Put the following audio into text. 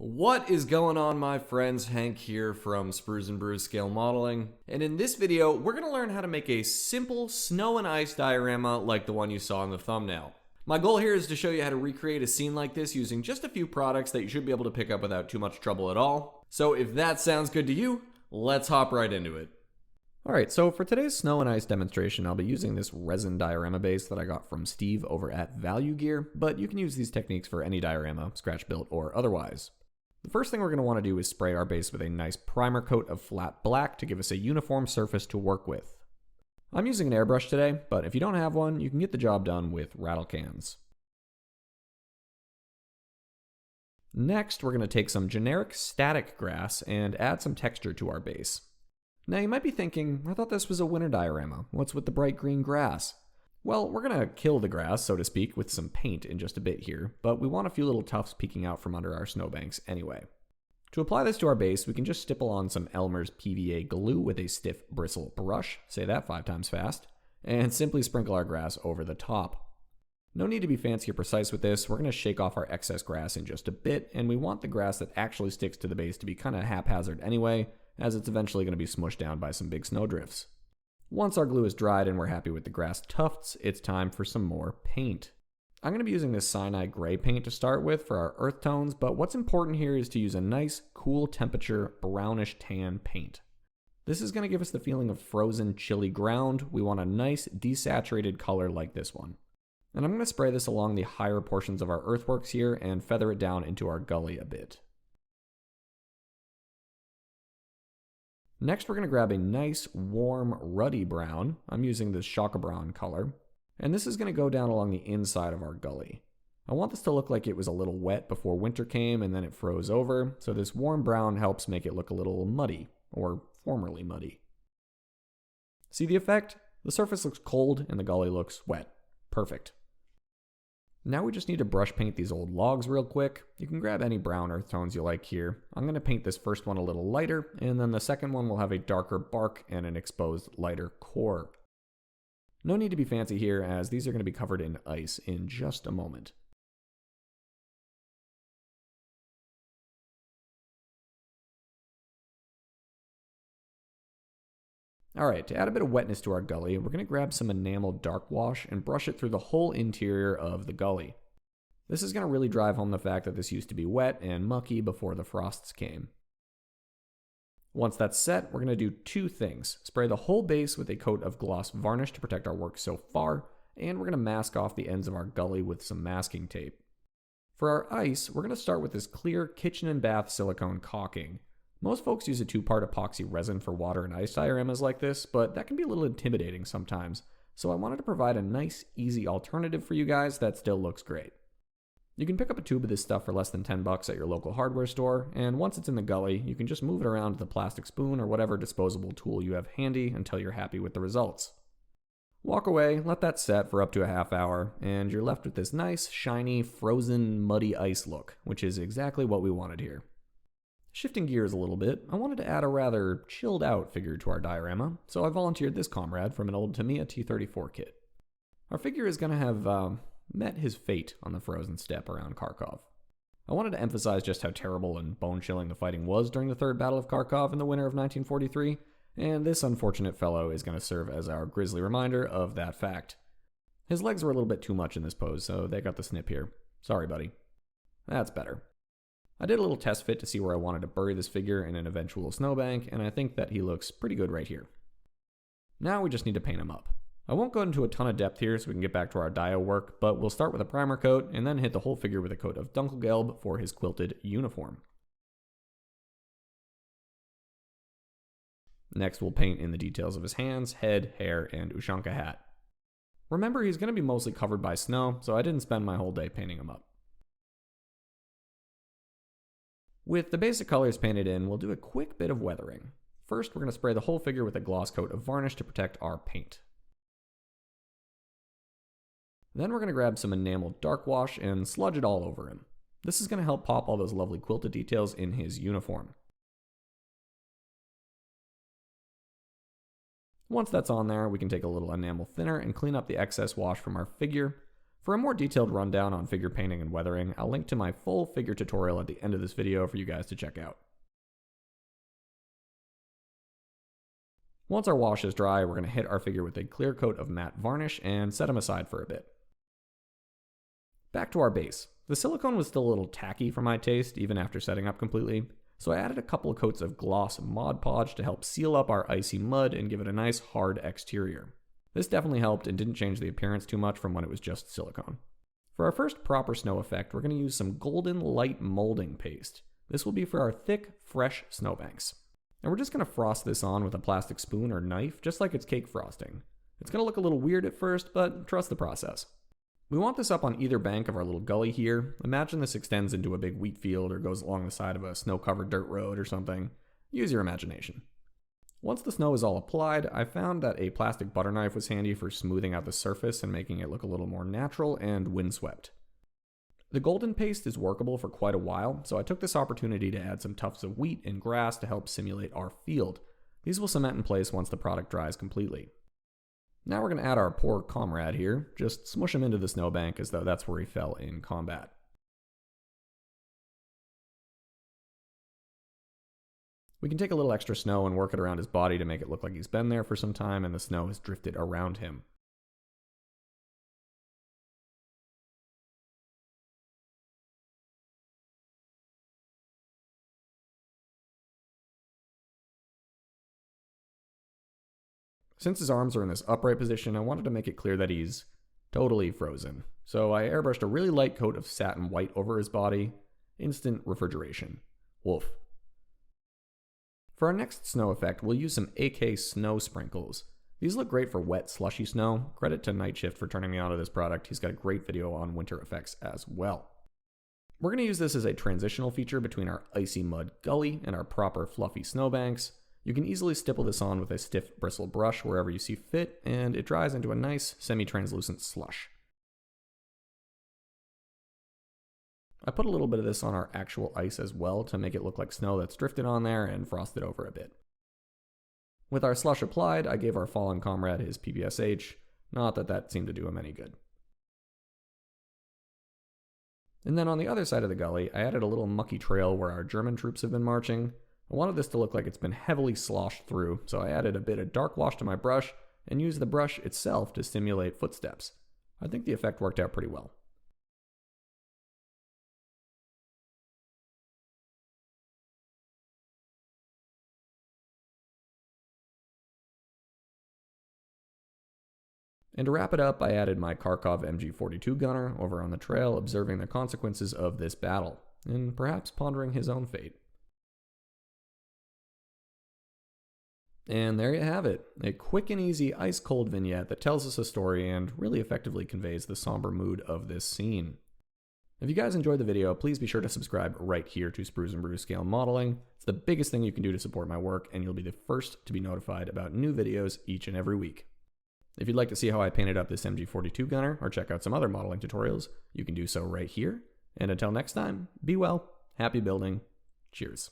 What is going on, my friends? Hank here from Sprues and Brews Scale Modeling, and in this video we're going to learn how to make a simple snow and ice diorama like the one you saw in the thumbnail. My goal here is to show you how to recreate a scene like this using just a few products that you should be able to pick up without too much trouble at all. So if that sounds good to you, let's hop right into it. Alright, so for today's snow and ice demonstration, I'll be using this resin diorama base that I got from Steve over at Value Gear, but you can use these techniques for any diorama, scratch built or otherwise. The first thing we're going to want to do is spray our base with a nice primer coat of flat black to give us a uniform surface to work with. I'm using an airbrush today, but if you don't have one, you can get the job done with rattle cans. Next, we're going to take some generic static grass and add some texture to our base. Now you might be thinking, I thought this was a winter diorama. What's with the bright green grass? Well, we're going to kill the grass, so to speak, with some paint in just a bit here, but we want a few little tufts peeking out from under our snowbanks anyway. To apply this to our base, we can just stipple on some Elmer's PVA glue with a stiff bristle brush, say that 5 times fast, and simply sprinkle our grass over the top. No need to be fancy or precise with this. We're going to shake off our excess grass in just a bit, and we want the grass that actually sticks to the base to be kind of haphazard anyway, as it's eventually going to be smushed down by some big snowdrifts. Once our glue is dried and we're happy with the grass tufts, it's time for some more paint. I'm going to be using this cyanide gray paint to start with for our earth tones, but what's important here is to use a nice, cool temperature, brownish tan paint. This is going to give us the feeling of frozen, chilly ground. We want a nice, desaturated color like this one. And I'm going to spray this along the higher portions of our earthworks here and feather it down into our gully a bit. Next, we're going to grab a nice, warm, ruddy brown. I'm using this Shaka Brown color. And this is going to go down along the inside of our gully. I want this to look like it was a little wet before winter came and then it froze over, so this warm brown helps make it look a little muddy, or formerly muddy. See the effect? The surface looks cold and the gully looks wet. Perfect. Now we just need to brush paint these old logs real quick. You can grab any brown earth tones you like here. I'm going to paint this first one a little lighter, and then the second one will have a darker bark and an exposed lighter core. No need to be fancy here, as these are going to be covered in ice in just a moment. Alright, to add a bit of wetness to our gully, we're going to grab some enameled dark wash and brush it through the whole interior of the gully. This is going to really drive home the fact that this used to be wet and mucky before the frosts came. Once that's set, we're going to do two things. Spray the whole base with a coat of gloss varnish to protect our work so far, and we're going to mask off the ends of our gully with some masking tape. For our ice, we're going to start with this clear kitchen and bath silicone caulking. Most folks use a 2-part epoxy resin for water and ice dioramas like this, but that can be a little intimidating sometimes, so I wanted to provide a nice, easy alternative for you guys that still looks great. You can pick up a tube of this stuff for less than $10 at your local hardware store, and once it's in the gully, you can just move it around with a plastic spoon or whatever disposable tool you have handy until you're happy with the results. Walk away, let that set for up to a half hour, and you're left with this nice, shiny, frozen, muddy ice look, which is exactly what we wanted here. Shifting gears a little bit, I wanted to add a rather chilled out figure to our diorama, so I volunteered this comrade from an old Tamiya T-34 kit. Our figure is going to have met his fate on the frozen steppe around Kharkov. I wanted to emphasize just how terrible and bone-chilling the fighting was during the Third Battle of Kharkov in the winter of 1943, and this unfortunate fellow is going to serve as our grisly reminder of that fact. His legs were a little bit too much in this pose, so they got the snip here. Sorry, buddy. That's better. I did a little test fit to see where I wanted to bury this figure in an eventual snowbank, and I think that he looks pretty good right here. Now we just need to paint him up. I won't go into a ton of depth here so we can get back to our dio work, but we'll start with a primer coat and then hit the whole figure with a coat of Dunkelgelb for his quilted uniform. Next we'll paint in the details of his hands, head, hair, and Ushanka hat. Remember, he's going to be mostly covered by snow, so I didn't spend my whole day painting him up. With the basic colors painted in, we'll do a quick bit of weathering. First, we're going to spray the whole figure with a gloss coat of varnish to protect our paint. Then we're going to grab some enameled dark wash and sludge it all over him. This is going to help pop all those lovely quilted details in his uniform. Once that's on there, we can take a little enamel thinner and clean up the excess wash from our figure. For a more detailed rundown on figure painting and weathering, I'll link to my full figure tutorial at the end of this video for you guys to check out. Once our wash is dry, we're going to hit our figure with a clear coat of matte varnish and set them aside for a bit. Back to our base. The silicone was still a little tacky for my taste, even after setting up completely, so I added a couple of coats of gloss Mod Podge to help seal up our icy mud and give it a nice hard exterior. This definitely helped and didn't change the appearance too much from when it was just silicone. For our first proper snow effect, we're going to use some golden light molding paste. This will be for our thick, fresh snowbanks. And we're just going to frost this on with a plastic spoon or knife, just like it's cake frosting. It's going to look a little weird at first, but trust the process. We want this up on either bank of our little gully here. Imagine this extends into a big wheat field or goes along the side of a snow-covered dirt road or something. Use your imagination. Once the snow is all applied, I found that a plastic butter knife was handy for smoothing out the surface and making it look a little more natural and windswept. The golden paste is workable for quite a while, so I took this opportunity to add some tufts of wheat and grass to help simulate our field. These will cement in place once the product dries completely. Now we're going to add our poor comrade here, just smush him into the snowbank as though that's where he fell in combat. We can take a little extra snow and work it around his body to make it look like he's been there for some time and the snow has drifted around him. Since his arms are in this upright position, I wanted to make it clear that he's totally frozen. So I airbrushed a really light coat of satin white over his body. Instant refrigeration. Woof. For our next snow effect, we'll use some AK snow sprinkles. These look great for wet, slushy snow. Credit to Night Shift for turning me on to this product. He's got a great video on winter effects as well. We're going to use this as a transitional feature between our icy mud gully and our proper fluffy snowbanks. You can easily stipple this on with a stiff bristle brush wherever you see fit, and it dries into a nice semi-translucent slush. I put a little bit of this on our actual ice as well to make it look like snow that's drifted on there and frosted over a bit. With our slush applied, I gave our fallen comrade his PPSH, not that that seemed to do him any good. And then on the other side of the gully, I added a little mucky trail where our German troops have been marching. I wanted this to look like it's been heavily sloshed through, so I added a bit of dark wash to my brush and used the brush itself to simulate footsteps. I think the effect worked out pretty well. And to wrap it up, I added my Kharkov MG42 gunner over on the trail, observing the consequences of this battle, and perhaps pondering his own fate. And there you have it, a quick and easy ice-cold vignette that tells us a story and really effectively conveys the somber mood of this scene. If you guys enjoyed the video, please be sure to subscribe right here to Spruce and Brew Scale Modeling. It's the biggest thing you can do to support my work, and you'll be the first to be notified about new videos each and every week. If you'd like to see how I painted up this MG42 gunner, or check out some other modeling tutorials, you can do so right here. And until next time, be well, happy building, cheers.